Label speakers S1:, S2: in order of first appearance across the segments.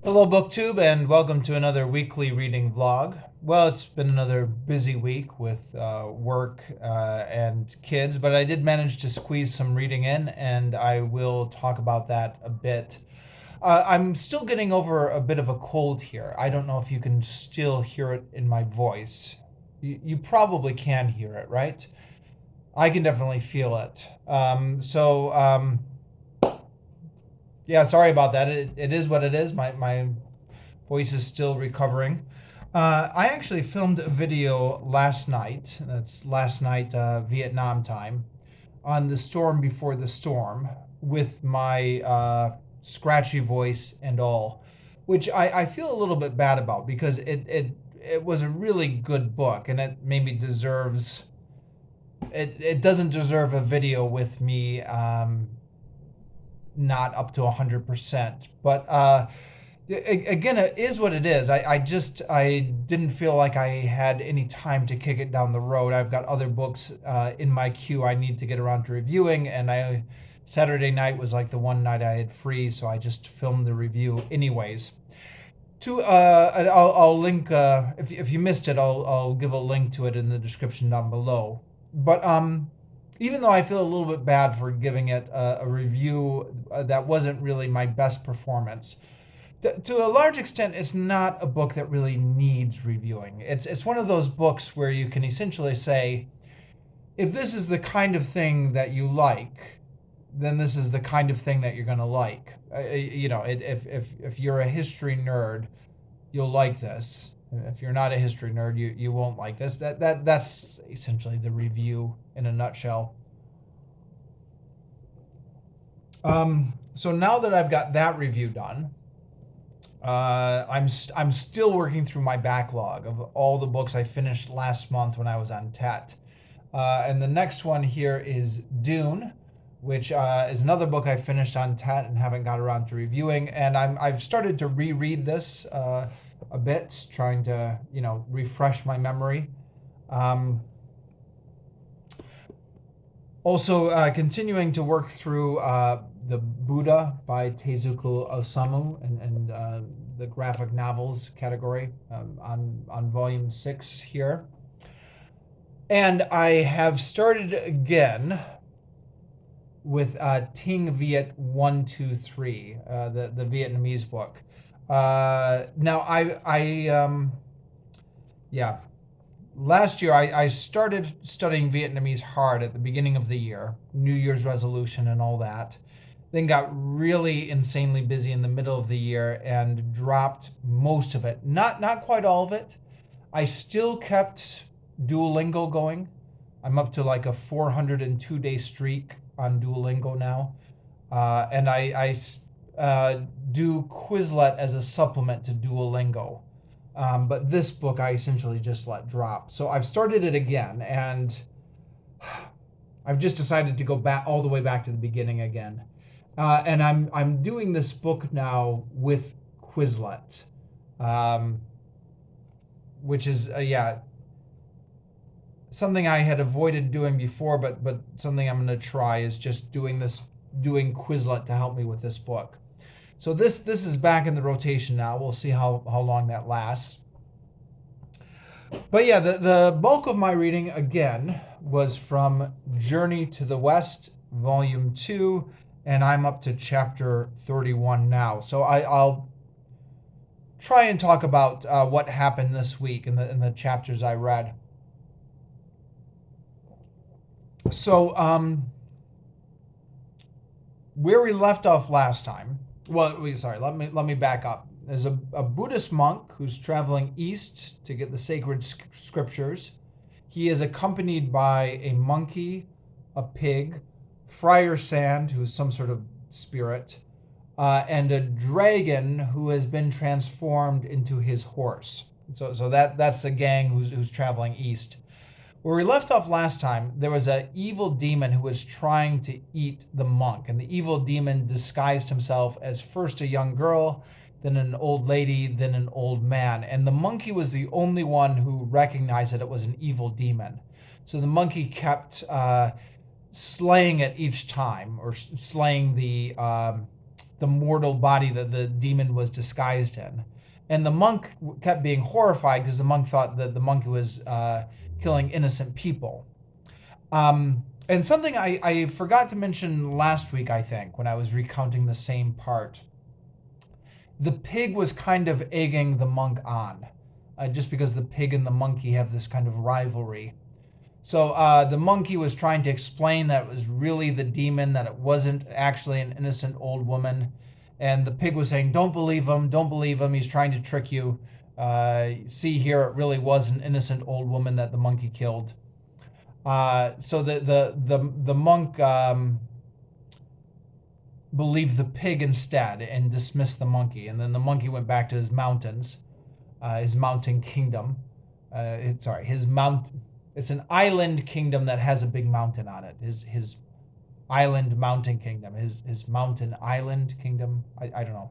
S1: Hello, Booktube, and welcome to another weekly reading vlog. Well, it's been another busy week with work and kids, but I did manage to squeeze some reading in, and I will talk about that a bit. I'm still getting over a bit of a cold here. I don't know if you can still hear it in my voice. You probably can hear it, right? I can definitely feel it. Yeah, sorry about that. It is what it is. My voice is still recovering. I actually filmed a video last night. That's last night, Vietnam time, on the storm before the storm with my scratchy voice and all, which I feel a little bit bad about because it was a really good book and it maybe deserves. It doesn't deserve a video with me not up to 100%. But again, it is what it is. I didn't feel like I had any time to kick it down the road. I've got other books in my queue I need to get around to reviewing, and Saturday night was like the one night I had free, so I just filmed the review anyways. I'll link if you missed it, I'll give a link to it in the description down below. But even though I feel a little bit bad for giving it a review that wasn't really my best performance, to a large extent, it's not a book that really needs reviewing. It's one of those books where you can essentially say, if this is the kind of thing that you like, then this is the kind of thing that you're going to like. If you're a history nerd, you'll like this. If you're not a history nerd, you won't like this. That's essentially the review in a nutshell. So now that I've got that review done, I'm still working through my backlog of all the books I finished last month when I was on TET. And the next one here is Dune, which is another book I finished on TET and haven't got around to reviewing. And I've started to reread this a bit, trying to refresh my memory. Also, continuing to work through the Buddha by Tezuka Osamu and the graphic novels category on volume 6 here. And I have started again with Tiếng Việt 1, 2, 3, the Vietnamese book. Last year I started studying Vietnamese hard at the beginning of the year, New Year's resolution and all that. Then got really insanely busy in the middle of the year and dropped most of it. Not quite all of it. I still kept Duolingo going. I'm up to like a 402-day streak on Duolingo now. And I do Quizlet as a supplement to Duolingo. But this book I essentially just let drop. So I've started it again, and I've just decided to go back all the way back to the beginning again. And I'm doing this book now with Quizlet, which is something I had avoided doing before, but something I'm going to try is just doing Quizlet to help me with this book. So this is back in the rotation now. We'll see how long that lasts. But yeah, the bulk of my reading, again, was from Journey to the West, Volume 2, and I'm up to Chapter 31 now. So I'll try and talk about what happened this week in the chapters I read. So where we left off last time. Let me back up. There's a Buddhist monk who's traveling east to get the sacred scriptures. He is accompanied by a monkey, a pig, Friar Sand, who's some sort of spirit, and a dragon who has been transformed into his horse. So that's the gang who's traveling east. Where we left off last time, there was an evil demon who was trying to eat the monk. And the evil demon disguised himself as first a young girl, then an old lady, then an old man. And the monkey was the only one who recognized that it was an evil demon. So the monkey kept slaying it each time, or slaying the the mortal body that the demon was disguised in. And the monk kept being horrified because the monk thought that the monkey was killing innocent people. And something I forgot to mention last week, I think, when I was recounting the same part. The pig was kind of egging the monk on, just because the pig and the monkey have this kind of rivalry. So the monkey was trying to explain that it was really the demon, that it wasn't actually an innocent old woman. And the pig was saying, don't believe him, he's trying to trick you. See here, it really was an innocent old woman that the monkey killed. So the monk believed the pig instead and dismissed the monkey. And then the monkey went back to his mountains, his mountain kingdom. It's an island kingdom that has a big mountain on it. His island mountain kingdom, his mountain island kingdom. I don't know,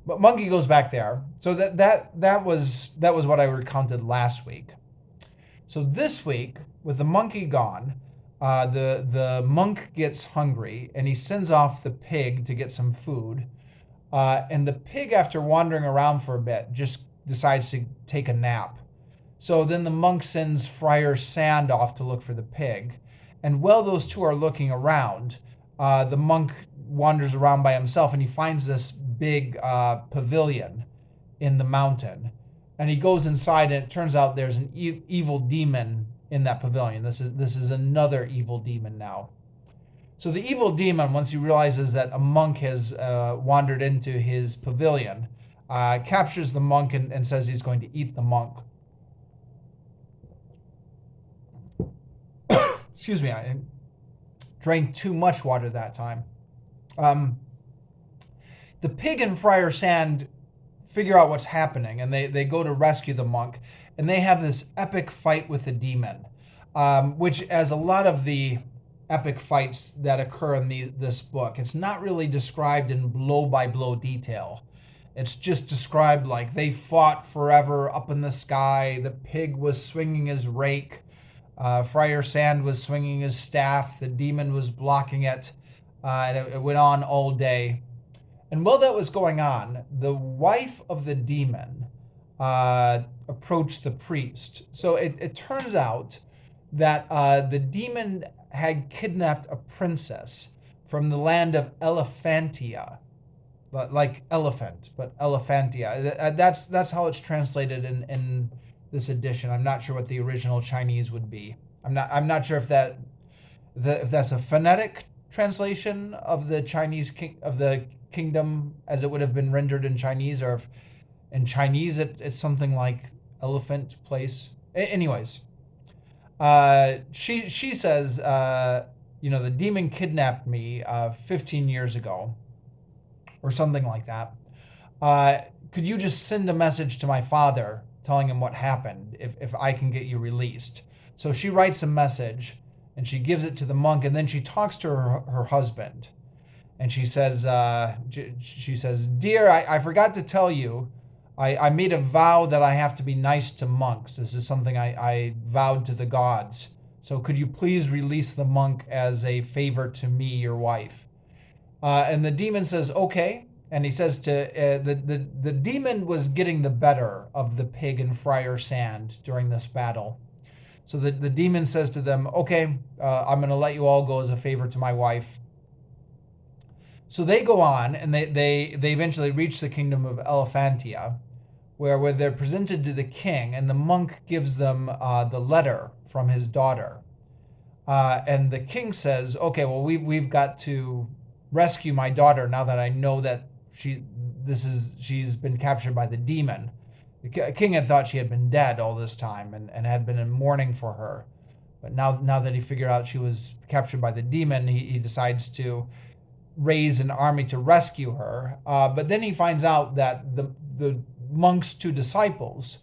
S1: but monkey goes back there. So that was what I recounted last week. So this week, with the monkey gone, the monk gets hungry and he sends off the pig to get some food. And the pig, after wandering around for a bit, just decides to take a nap. So then the monk sends Friar Sand off to look for the pig. And while those two are looking around, the monk wanders around by himself and he finds this big pavilion in the mountain. And he goes inside and it turns out there's an evil demon in that pavilion. This is another evil demon now. So the evil demon, once he realizes that a monk has wandered into his pavilion, captures the monk and says he's going to eat the monk. Excuse me, I drank too much water that time. The pig and Friar Sand figure out what's happening, and they go to rescue the monk, and they have this epic fight with the demon, which, as a lot of the epic fights that occur in this book, it's not really described in blow-by-blow detail. It's just described like they fought forever up in the sky. The pig was swinging his rake. Friar Sand was swinging his staff. The demon was blocking it. And it went on all day. And while that was going on, the wife of the demon approached the priest. So it turns out that the demon had kidnapped a princess from the land of Elephantia. Like elephant, but Elephantia. That's how it's translated in this edition. I'm not sure what the original Chinese would be. I'm not sure if that's a phonetic translation of the Chinese of the kingdom as it would have been rendered in Chinese, or if in Chinese it's something like elephant place. Anyways, she says, the demon kidnapped me 15 years ago, or something like that. Could you just send a message to my father telling him what happened if I can get you released? So she writes a message and she gives it to the monk, and then she talks to her husband. And she says, "Dear, I forgot to tell you, I made a vow that I have to be nice to monks. This is something I vowed to the gods. So could you please release the monk as a favor to me, your wife?" And the demon says, "Okay." And he says to the demon was getting the better of the pig and Friar Sand during this battle. So the demon says to them, "Okay, I'm going to let you all go as a favor to my wife." So they go on, and they eventually reach the kingdom of Elephantia, where they're presented to the king, and the monk gives them the letter from his daughter. And the king says, "Okay, well, we've got to rescue my daughter now that I know that she's been captured by the demon." The king had thought she had been dead all this time and had been in mourning for her. But now that he figured out she was captured by the demon, he decides to raise an army to rescue her. But then he finds out that the monk's two disciples,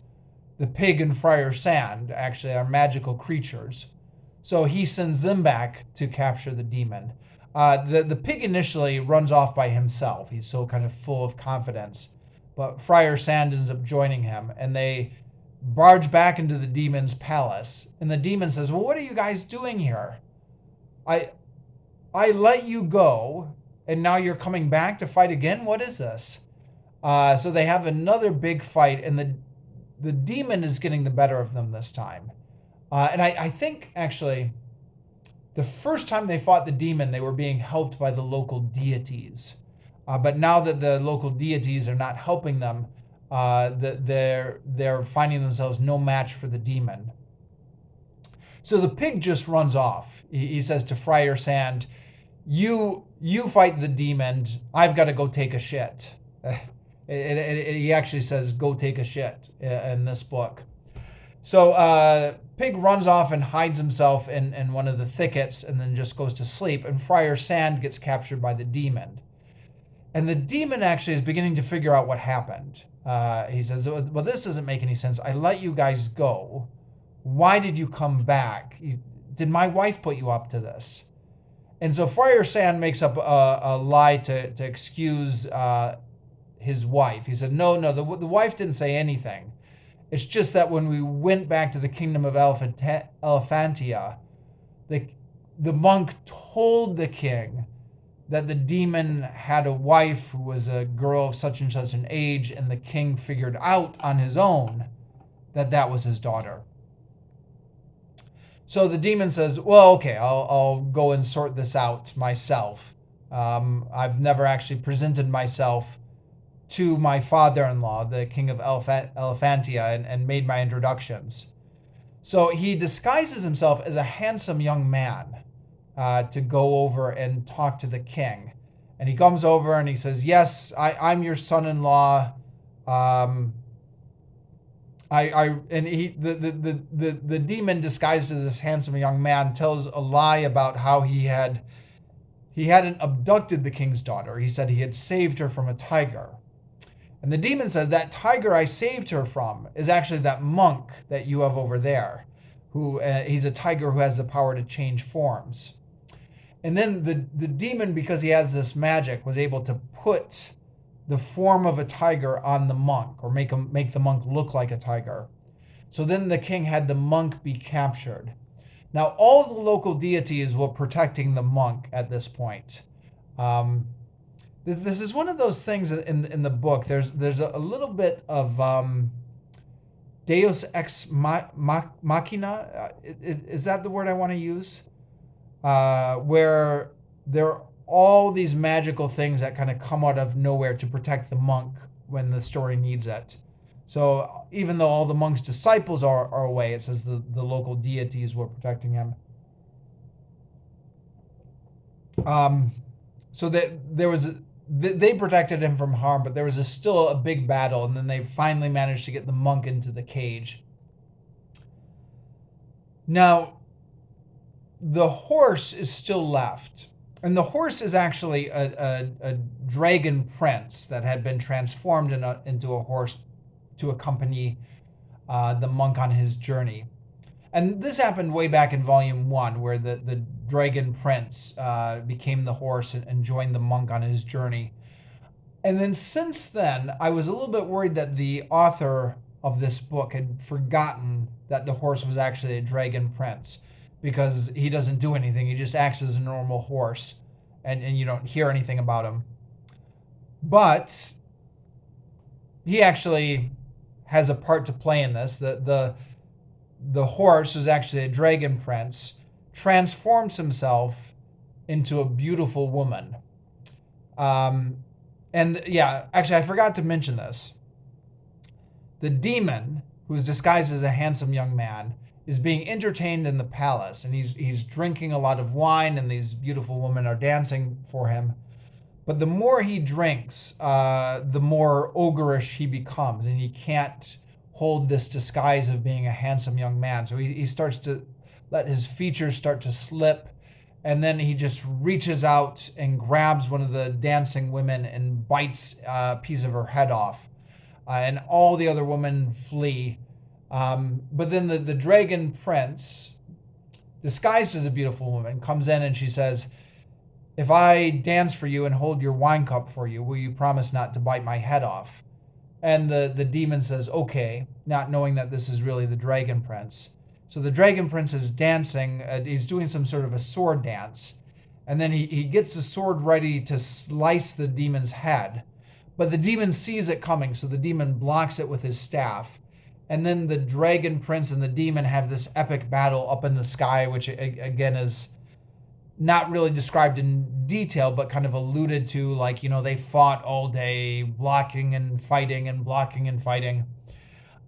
S1: the pig and Friar Sand, actually are magical creatures. So he sends them back to capture the demon. The pig initially runs off by himself. He's so kind of full of confidence. But Friar Sand ends up joining him, and they barge back into the demon's palace. And the demon says, "Well, what are you guys doing here? I let you go and now you're coming back to fight again? What is this? So they have another big fight, and the demon is getting the better of them this time. And I think, actually, the first time they fought the demon, they were being helped by the local deities. But now that the local deities are not helping them, they're finding themselves no match for the demon. So the pig just runs off. He says to Friar Sand, you fight the demon, I've got to go take a shit. He actually says, go take a shit in this book. So Pig runs off and hides himself in one of the thickets and then just goes to sleep. And Friar Sand gets captured by the demon. And the demon actually is beginning to figure out what happened. He says, well, this doesn't make any sense. I let you guys go. Why did you come back? Did my wife put you up to this? And so Friar Sand makes up a lie to excuse his wife. He said, no, the wife didn't say anything. It's just that when we went back to the kingdom of Elephantia, the monk told the king that the demon had a wife who was a girl of such and such an age, and the king figured out on his own that was his daughter. So the demon says, well, okay, I'll go and sort this out myself. I've never actually presented myself to my father-in-law, the king of Elephantia, and made my introductions. So he disguises himself as a handsome young man to go over and talk to the king. And he comes over and he says, yes, I'm your son-in-law. The demon disguised as this handsome young man tells a lie about how he hadn't abducted the king's daughter. He said he had saved her from a tiger. And the demon says, that tiger I saved her from is actually that monk that you have over there, who he's a tiger who has the power to change forms. And then the demon, because he has this magic, was able to put the form of a tiger on the monk, or make the monk look like a tiger. So then the king had the monk be captured. Now all the local deities were protecting the monk at this point. This is one of those things in the book. There's a little bit of Deus ex machina. Is that the word I want to use? Where there are all these magical things that kind of come out of nowhere to protect the monk when the story needs it. So even though all the monk's disciples are away, it says the local deities were protecting him. So that they protected him from harm, but there was still a big battle, and then they finally managed to get the monk into the cage. Now, the horse is still left, and the horse is actually a dragon prince that had been transformed into a horse to accompany the monk on his journey. And this happened way back in Volume 1, where the dragon prince became the horse and joined the monk on his journey. And then since then, I was a little bit worried that the author of this book had forgotten that the horse was actually a dragon prince, because he doesn't do anything. He just acts as a normal horse, and you don't hear anything about him. But he actually has a part to play in this. The horse is actually a dragon prince, transforms himself into a beautiful woman. And yeah, actually, I forgot to mention this. The demon, who's disguised as a handsome young man, is being entertained in the palace, and he's drinking a lot of wine, and these beautiful women are dancing for him. But the more he drinks, the more ogreish he becomes, and he can't hold this disguise of being a handsome young man. So he starts to let his features start to slip, and then he just reaches out and grabs one of the dancing women and bites a piece of her head off. And all the other women flee. But then the dragon prince, disguised as a beautiful woman, comes in and she says, if I dance for you and hold your wine cup for you, will you promise not to bite my head off? And the demon says, okay, not knowing that this is really the dragon prince. So the dragon prince is dancing. He's doing some sort of a sword dance. And then he gets the sword ready to slice the demon's head. But the demon sees it coming, so the demon blocks it with his staff. And then the dragon prince and the demon have this epic battle up in the sky, which again is not really described in detail, but kind of alluded to, like, they fought all day, blocking and fighting and blocking and fighting.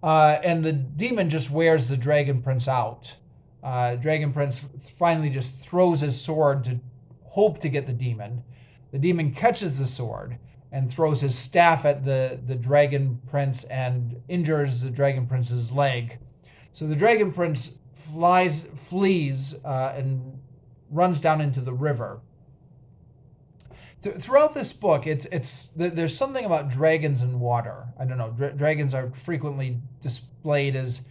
S1: And the demon just wears the dragon prince out. Dragon prince finally just throws his sword to hope to get the demon. The demon catches the sword and throws his staff at the dragon prince and injures the dragon prince's leg. So the dragon prince flees, and runs down into the river. Throughout this book, there's something about dragons and water. I don't know. Dragons are frequently displayed as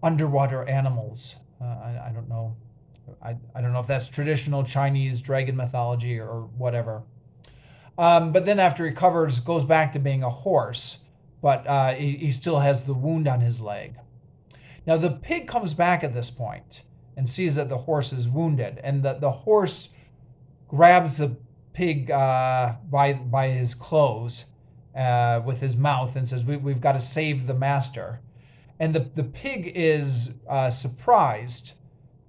S1: underwater animals. I don't know. I don't know if that's traditional Chinese dragon mythology or whatever. But then after he goes back to being a horse, but he still has the wound on his leg. Now the pig comes back at this point and sees that the horse is wounded, and the horse grabs the pig by his clothes with his mouth and says, "We've got to save the master." And the pig is surprised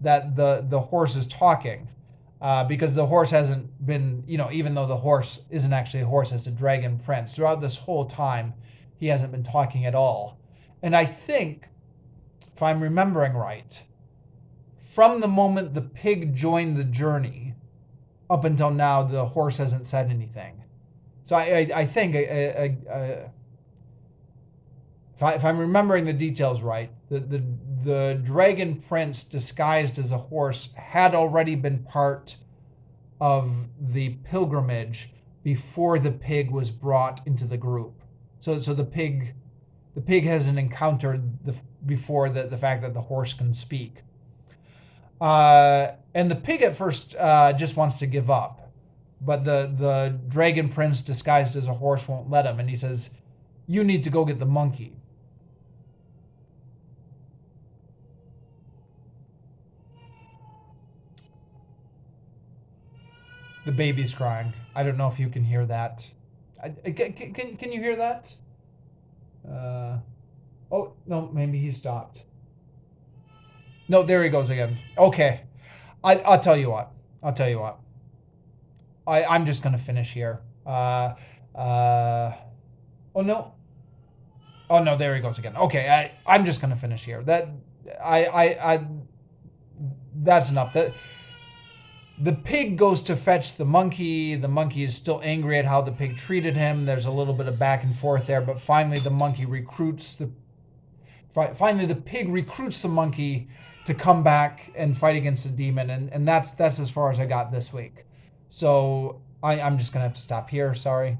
S1: that the horse is talking, because the horse hasn't been, even though the horse isn't actually a horse, it's a dragon prince. Throughout this whole time, he hasn't been talking at all. And I think, if I'm remembering right, from the moment the pig joined the journey up until now, the horse hasn't said anything. So I think, if I'm remembering the details right, the dragon prince disguised as a horse had already been part of the pilgrimage before the pig was brought into the group. So the pig hasn't encountered before the fact that the horse can speak. And the pig at first just wants to give up, but the dragon prince disguised as a horse won't let him, and he says, "You need to go get the monkey." The baby's crying. I don't know if you can hear that. Can you hear that? Oh, no, maybe he stopped. No, there he goes again. Okay. I'll tell you what. I'm just going to finish here. Oh, no. Oh, no, there he goes again. Okay, I'm just going to finish here. That's enough. The pig goes to fetch the monkey. The monkey is still angry at how the pig treated him. There's a little bit of back and forth there, but finally the pig recruits the monkey to come back and fight against the demon, and that's as far as I got this week. So I'm just gonna have to stop here. Sorry.